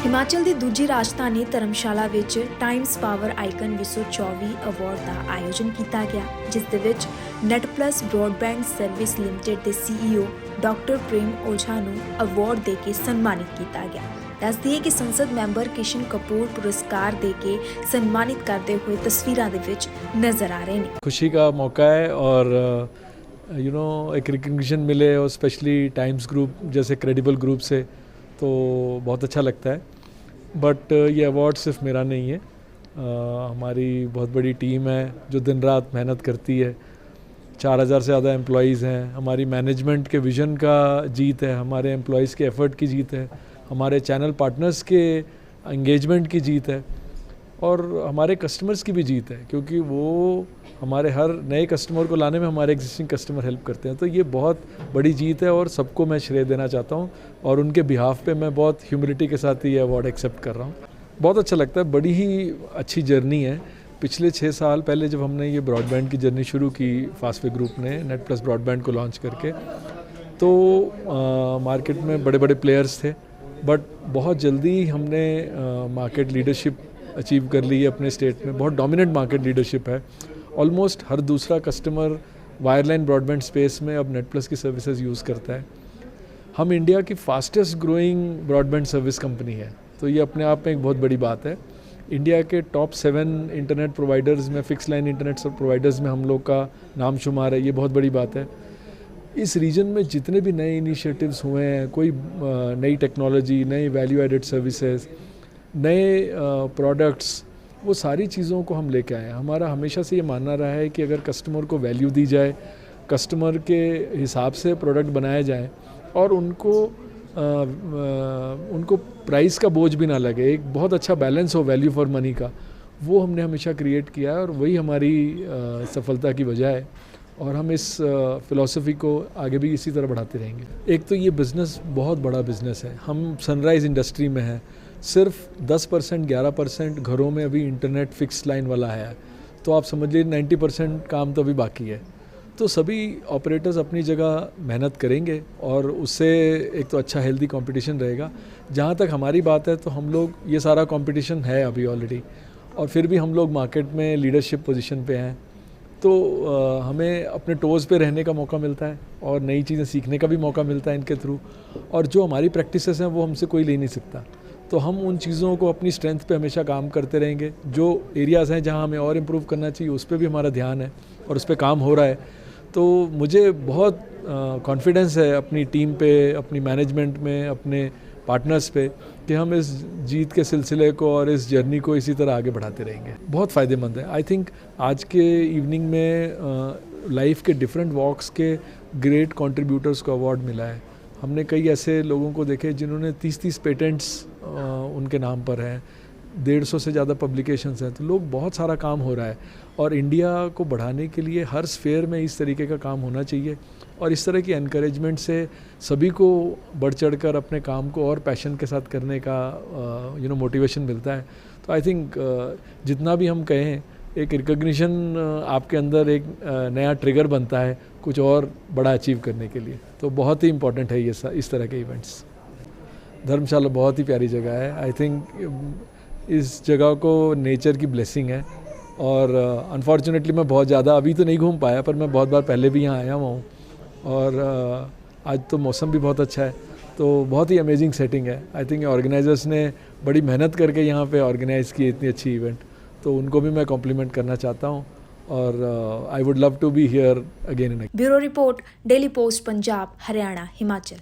ਹਿਮਾਚਲ ਦੀ ਦੂਜੀ ਰਾਜਧਾਨੀ ਧਰਮਸ਼ਾਲਾ ਵਿੱਚ Times power icon 2024 award ਦਾ ਆਯੋਜਨ ਕੀਤਾ ਗਿਆ, ਜਿਸ ਦੇ ਵਿੱਚ ਨੈਟਪਲਸ ਬ੍ਰੌਡਬੈਂਡ ਸਰਵਿਸ ਲਿਮਟਿਡ ਦੇ CEO ਡਾਕਟਰ ਪ੍ਰੇਮ ਓਝਾ ਨੂੰ ਅਵਾਰਡ ਦੇ ਕੇ ਸਨਮਾਨਿਤ ਕੀਤਾ ਗਿਆ। ਦੱਸ ਦਈਏ ਕਿ ਸੰਸਦ ਮੈਂਬਰ ਕਿਸ਼ਨ ਕਪੂਰ पुरस्कार दे के सम्मानित करते हुए तस्वीरों के विच नजर आ रहे हैं। खुशी का मौका है और एक रिकग्निशन मिले और स्पेशली टाइम्स ग्रुप जैसे क्रेडिबल ग्रुप से, तो बहुत अच्छा लगता है। बट ये अवार्ड सिर्फ मेरा नहीं है, हमारी बहुत बड़ी टीम है जो दिन रात मेहनत करती है। 4000 से ज़्यादा एम्प्लॉइज़ हैं। हमारी मैनेजमेंट के विज़न का जीत है, हमारे एम्प्लॉइज़ के एफ़र्ट की जीत है, हमारे चैनल पार्टनर्स के एंगेजमेंट की जीत है और हमारे कस्टमर्स की भी जीत है, क्योंकि वो हमारे हर नए कस्टमर को लाने में हमारे एग्जिस्टिंग कस्टमर हेल्प करते हैं। तो ये बहुत बड़ी जीत है और सबको मैं श्रेय देना चाहता हूँ और उनके बिहाफ पे मैं बहुत ह्यूमिलिटी के साथ ये अवार्ड एक्सेप्ट कर रहा हूँ। बहुत अच्छा लगता है, बड़ी ही अच्छी जर्नी है। पिछले 6 साल पहले जब हमने ये ब्रॉडबैंड की जर्नी शुरू की फास्टवे ग्रुप ने नेट प्लस ब्रॉडबैंड को लॉन्च करके, तो मार्केट में बड़े बड़े प्लेयर्स थे, बट बहुत जल्दी हमने मार्केट लीडरशिप अचीव कर ली है अपने स्टेट में। बहुत डोमिनेंट मार्केट लीडरशिप है। ऑलमोस्ट हर दूसरा कस्टमर वायरलाइन ब्रॉडबैंड स्पेस में अब नेट प्लस की सर्विसेज यूज़ करता है। हम इंडिया की fastest growing broadband service company है, तो ये अपने आप में एक बहुत बड़ी बात है। इंडिया के टॉप 7 इंटरनेट प्रोवाइडर्स में, फिक्स लाइन इंटरनेट प्रोवाइडर्स में हम लोग का नाम शुमार है। ये बहुत बड़ी बात है। इस रीजन में जितने भी नए इनिशिएटिव्स हुए हैं, कोई नई टेक्नोलॉजी, नई वैल्यू एडेड सर्विसेज, नए प्रोडक्ट्स, वो सारी चीज़ों को हम लेके आए हैं। हमारा हमेशा से ये मानना रहा है कि अगर कस्टमर को वैल्यू दी जाए, कस्टमर के हिसाब से प्रोडक्ट बनाए जाए और उनको प्राइस का बोझ भी ना लगे, एक बहुत अच्छा बैलेंस हो वैल्यू फॉर मनी का, वो हमने हमेशा क्रिएट किया है और वही हमारी सफलता की वजह है। और हम इस फ़िलॉसफी को आगे भी इसी तरह बढ़ाते रहेंगे। एक तो ये बिज़नेस बहुत बड़ा बिज़नेस है। हम सनराइज़ इंडस्ट्री में हैं, सिर्फ 10% 11% घरों में अभी इंटरनेट फिक्स लाइन वाला है, तो आप समझ लीजिए 90% काम तो अभी बाकी है। तो सभी ऑपरेटर्स अपनी जगह मेहनत करेंगे और उससे एक तो अच्छा हेल्दी कंपटीशन रहेगा। जहाँ तक हमारी बात है, तो हम लोग, ये सारा कंपटीशन है अभी ऑलरेडी, और फिर भी हम लोग मार्केट में लीडरशिप पोजीशन पे हैं, तो हमें अपने टोज़ पे रहने का मौका मिलता है और नई चीज़ें सीखने का भी मौका मिलता है इनके थ्रू। और जो हमारी प्रैक्टिसेस हैं वो हमसे कोई ले नहीं सकता, तो हम उन चीज़ों को अपनी स्ट्रेंथ पे हमेशा काम करते रहेंगे। जो एरियाज़ हैं जहां हमें और इम्प्रूव करना चाहिए, उस पर भी हमारा ध्यान है और उस पर काम हो रहा है। तो मुझे बहुत कॉन्फिडेंस है अपनी टीम पे, अपनी मैनेजमेंट में, अपने पार्टनर्स पे, कि हम इस जीत के सिलसिले को और इस जर्नी को इसी तरह आगे बढ़ाते रहेंगे। बहुत फ़ायदेमंद है। आई थिंक आज के इवनिंग में लाइफ के डिफरेंट वॉक्स के ग्रेट कंट्रीब्यूटर्स को अवार्ड मिला है। हमने कई ऐसे लोगों को देखे जिन्होंने 30-30 पेटेंट्स उनके नाम पर हैं, 150 से ज़्यादा पब्लिकेशंस हैं। तो लोग, बहुत सारा काम हो रहा है और इंडिया को बढ़ाने के लिए हर स्फेयर में इस तरीके का काम होना चाहिए और इस तरह की एनकरेजमेंट से सभी को बढ़ चढ़कर अपने काम को और पैशन के साथ करने का मोटिवेशन मिलता है। तो आई थिंक जितना भी हम कहें, एक रिकग्निशन आपके अंदर एक नया ट्रिगर बनता है कुछ और बड़ा अचीव करने के लिए। तो बहुत ही इम्पोर्टेंट है ये इस तरह के इवेंट्स। धर्मशाला बहुत ही प्यारी जगह है। आई थिंक इस जगह को नेचर की ब्लेसिंग है और अनफॉर्चुनेटली मैं बहुत ज़्यादा अभी तो नहीं घूम पाया, पर मैं बहुत बार पहले भी यहाँ आया हुआ हूँ और आज तो मौसम भी बहुत अच्छा है, तो बहुत ही अमेजिंग सेटिंग है। आई थिंक ऑर्गेनाइजर्स ने बड़ी मेहनत करके यहाँ पे ऑर्गेनाइज़ की इतनी अच्छी इवेंट, तो उनको भी मैं कॉम्प्लीमेंट करना चाहता हूँ और I would love to be here again and again. Bureau report, Daily Post Punjab, Haryana, Himachal.